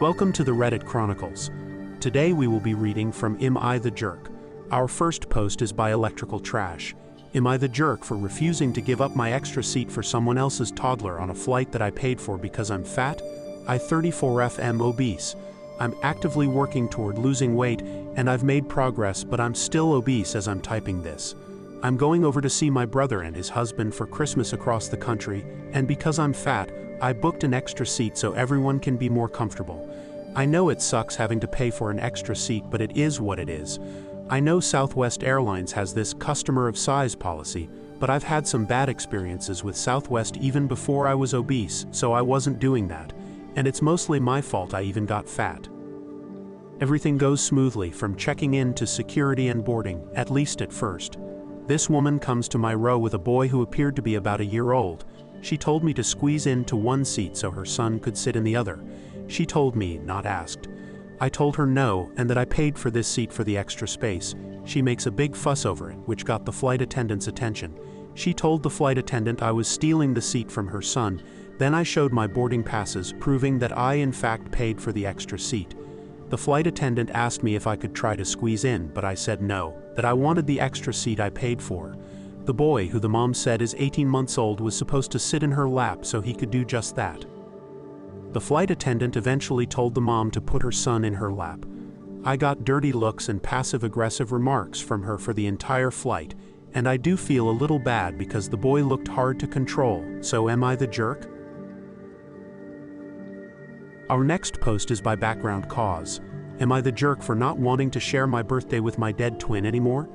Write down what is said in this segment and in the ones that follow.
Welcome to the Reddit Chronicles. Today we will be reading from Am I the Jerk? Our first post is by Electrical Trash. Am I the jerk for refusing to give up my extra seat for someone else's toddler on a flight that I paid for because I'm fat? I 34F am obese. I'm actively working toward losing weight and I've made progress, but I'm still obese as I'm typing this. I'm going over to see my brother and his husband for Christmas across the country, and because I'm fat, I booked an extra seat so everyone can be more comfortable. I know it sucks having to pay for an extra seat, but it is what it is. I know Southwest Airlines has this customer of size policy, but I've had some bad experiences with Southwest even before I was obese, so I wasn't doing that. And it's mostly my fault I even got fat. Everything goes smoothly from checking in to security and boarding, at least at first. This woman comes to my row with a boy who appeared to be about a year old. She told me to squeeze into one seat so her son could sit in the other. She told me, not asked. I told her no, and that I paid for this seat for the extra space. She makes a big fuss over it, which got the flight attendant's attention. She told the flight attendant I was stealing the seat from her son. Then I showed my boarding passes, proving that I in fact paid for the extra seat. The flight attendant asked me if I could try to squeeze in, but I said no, that I wanted the extra seat I paid for. The boy, who the mom said is 18 months old, was supposed to sit in her lap so he could do just that. The flight attendant eventually told the mom to put her son in her lap. I got dirty looks and passive-aggressive remarks from her for the entire flight, and I do feel a little bad because the boy looked hard to control, so am I the jerk? Our next post is by Background Cause. Am I the jerk for not wanting to share my birthday with my dead twin anymore?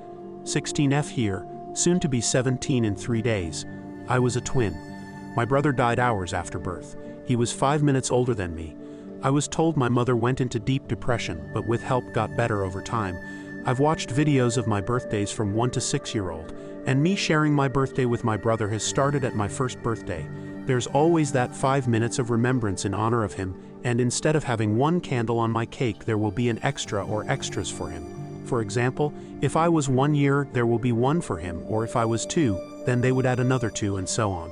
16F here, soon to be 17 in 3 days. I was a twin. My brother died hours after birth. He was 5 minutes older than me. I was told my mother went into deep depression, but with help got better over time. I've watched videos of my birthdays from 1 to 6-year-old, and me sharing my birthday with my brother has started at my first birthday. There's always that 5 minutes of remembrance in honor of him, and instead of having one candle on my cake, there will be an extra or extras for him. For example, if I was 1 year, there will be one for him, or if I was 2, then they would add another 2, and so on.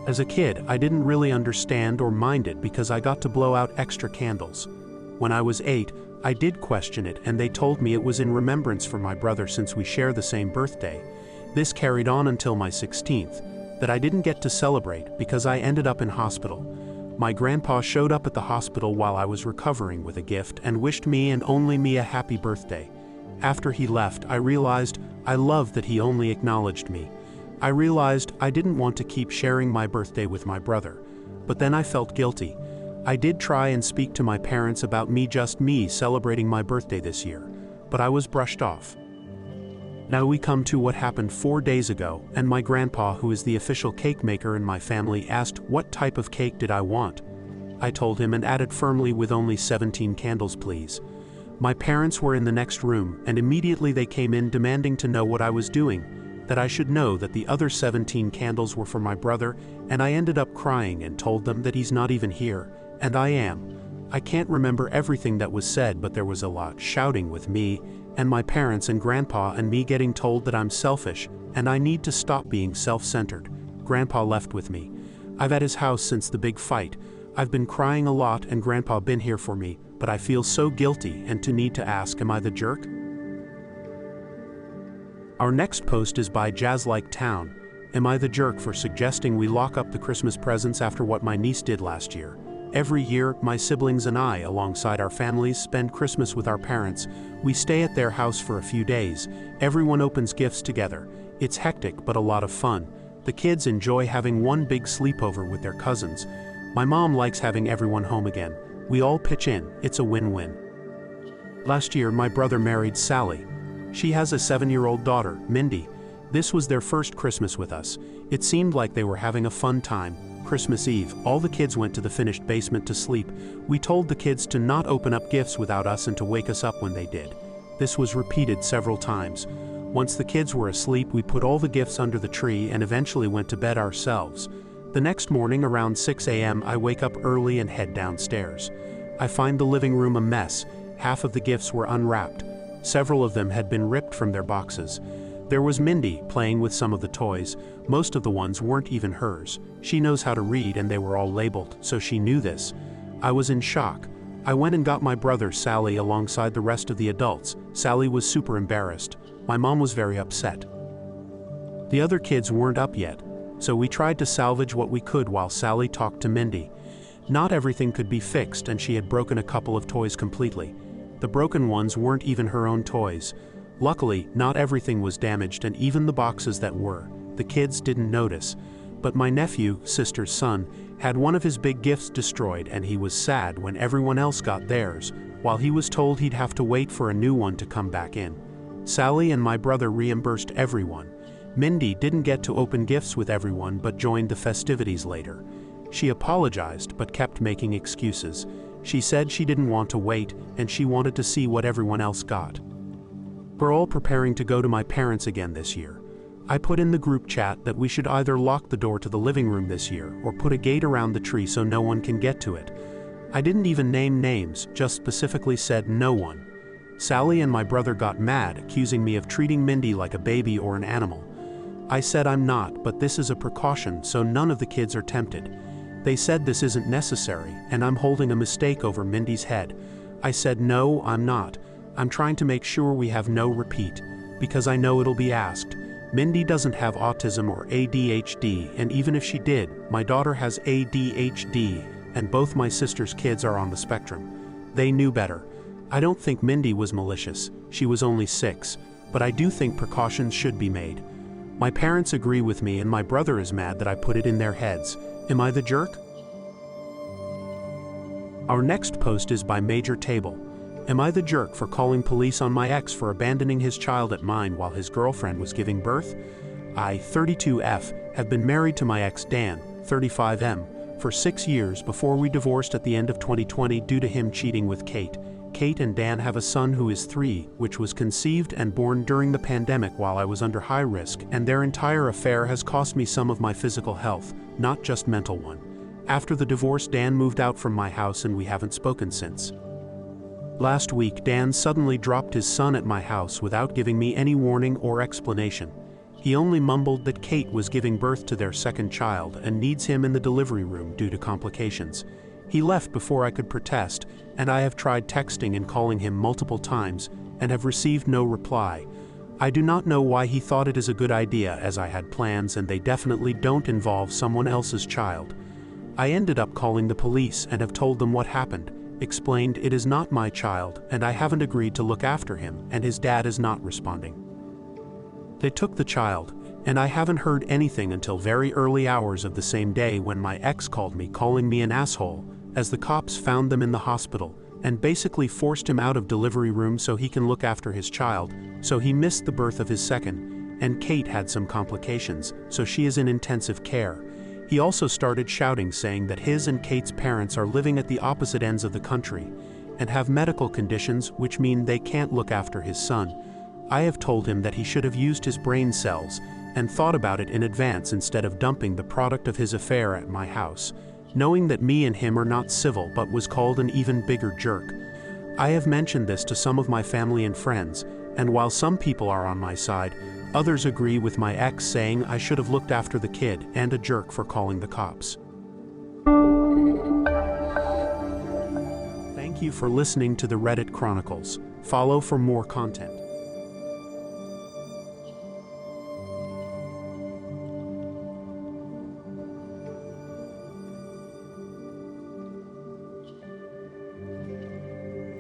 As a kid, I didn't really understand or mind it because I got to blow out extra candles. When I was 8, I did question it, and they told me it was in remembrance for my brother since we share the same birthday. This carried on until my 16th, that I didn't get to celebrate because I ended up in hospital. My grandpa showed up at the hospital while I was recovering with a gift and wished me and only me a happy birthday. After he left, I realized I loved that he only acknowledged me. I realized I didn't want to keep sharing my birthday with my brother, but then I felt guilty. I did try and speak to my parents about just me celebrating my birthday this year, but I was brushed off. Now we come to what happened 4 days ago, and my grandpa, who is the official cake maker in my family, asked what type of cake did I want. I told him and added firmly, with only 17 candles please. My parents were in the next room, and immediately they came in demanding to know what I was doing, that I should know that the other 17 candles were for my brother, and I ended up crying and told them that he's not even here, and I am. I can't remember everything that was said, but there was a lot shouting with me, and my parents and grandpa, and me getting told that I'm selfish, and I need to stop being self-centered. Grandpa left with me. I've at his house since the big fight. I've been crying a lot and grandpa been here for me, but I feel so guilty and to need to ask, am I the jerk? Our next post is by Jazzlike Town. Am I the jerk for suggesting we lock up the Christmas presents after what my niece did last year? Every year, my siblings and I, alongside our families, spend Christmas with our parents. We stay at their house for a few days. Everyone opens gifts together. It's hectic, but a lot of fun. The kids enjoy having one big sleepover with their cousins. My mom likes having everyone home again. We all pitch in. It's a win-win. Last year, my brother married Sally. She has a 7-year-old daughter, Mindy. This was their first Christmas with us. It seemed like they were having a fun time. Christmas Eve, all the kids went to the finished basement to sleep. We told the kids to not open up gifts without us and to wake us up when they did. This was repeated several times. Once the kids were asleep, we put all the gifts under the tree and eventually went to bed ourselves. The next morning around 6 a.m. I wake up early and head downstairs. I find the living room a mess. Half of the gifts were unwrapped. Several of them had been ripped from their boxes. There was Mindy playing with some of the toys. Most of the ones weren't even hers. She knows how to read and they were all labeled, so she knew this. I was in shock. I went and got my brother Sally alongside the rest of the adults. Sally was super embarrassed. My mom was very upset. The other kids weren't up yet, so we tried to salvage what we could while Sally talked to Mindy. Not everything could be fixed, and she had broken a couple of toys completely. The broken ones weren't even her own toys. Luckily, not everything was damaged, and even the boxes that were. The kids didn't notice. But my nephew, sister's son, had one of his big gifts destroyed, and he was sad when everyone else got theirs, while he was told he'd have to wait for a new one to come back in. Sally and my brother reimbursed everyone. Mindy didn't get to open gifts with everyone but joined the festivities later. She apologized but kept making excuses. She said she didn't want to wait and she wanted to see what everyone else got. We're all preparing to go to my parents again this year. I put in the group chat that we should either lock the door to the living room this year or put a gate around the tree so no one can get to it. I didn't even name names, just specifically said no one. Sally and my brother got mad, accusing me of treating Mindy like a baby or an animal. I said I'm not, but this is a precaution so none of the kids are tempted. They said this isn't necessary, and I'm holding a mistake over Mindy's head. I said no, I'm not. I'm trying to make sure we have no repeat, because I know it'll be asked. Mindy doesn't have autism or ADHD, and even if she did, my daughter has ADHD, and both my sister's kids are on the spectrum. They knew better. I don't think Mindy was malicious. She was only 6, but I do think precautions should be made. My parents agree with me, and my brother is mad that I put it in their heads. Am I the jerk? Our next post is by Major Table. Am I the jerk for calling police on my ex for abandoning his child at mine while his girlfriend was giving birth? I, 32F, have been married to my ex Dan, 35M, for 6 years before we divorced at the end of 2020 due to him cheating with Kate. Kate and Dan have a son who is 3, which was conceived and born during the pandemic while I was under high risk, and their entire affair has cost me some of my physical health, not just mental one. After the divorce, Dan moved out from my house and we haven't spoken since. Last week, Dan suddenly dropped his son at my house without giving me any warning or explanation. He only mumbled that Kate was giving birth to their second child and needs him in the delivery room due to complications. He left before I could protest, and I have tried texting and calling him multiple times and have received no reply. I do not know why he thought it is a good idea, as I had plans and they definitely don't involve someone else's child. I ended up calling the police and have told them what happened, explained it is not my child and I haven't agreed to look after him, and his dad is not responding. They took the child, and I haven't heard anything until very early hours of the same day when my ex called me, calling me an asshole, as the cops found them in the hospital and basically forced him out of delivery room so he can look after his child, so he missed the birth of his second, and Kate had some complications, so she is in intensive care. He also started shouting, saying that his and Kate's parents are living at the opposite ends of the country and have medical conditions which mean they can't look after his son. I have told him that he should have used his brain cells and thought about it in advance instead of dumping the product of his affair at my house, knowing that me and him are not civil, but was called an even bigger jerk. I have mentioned this to some of my family and friends, and while some people are on my side, others agree with my ex, saying I should have looked after the kid and a jerk for calling the cops. Thank you for listening to the Reddit Chronicles. Follow for more content.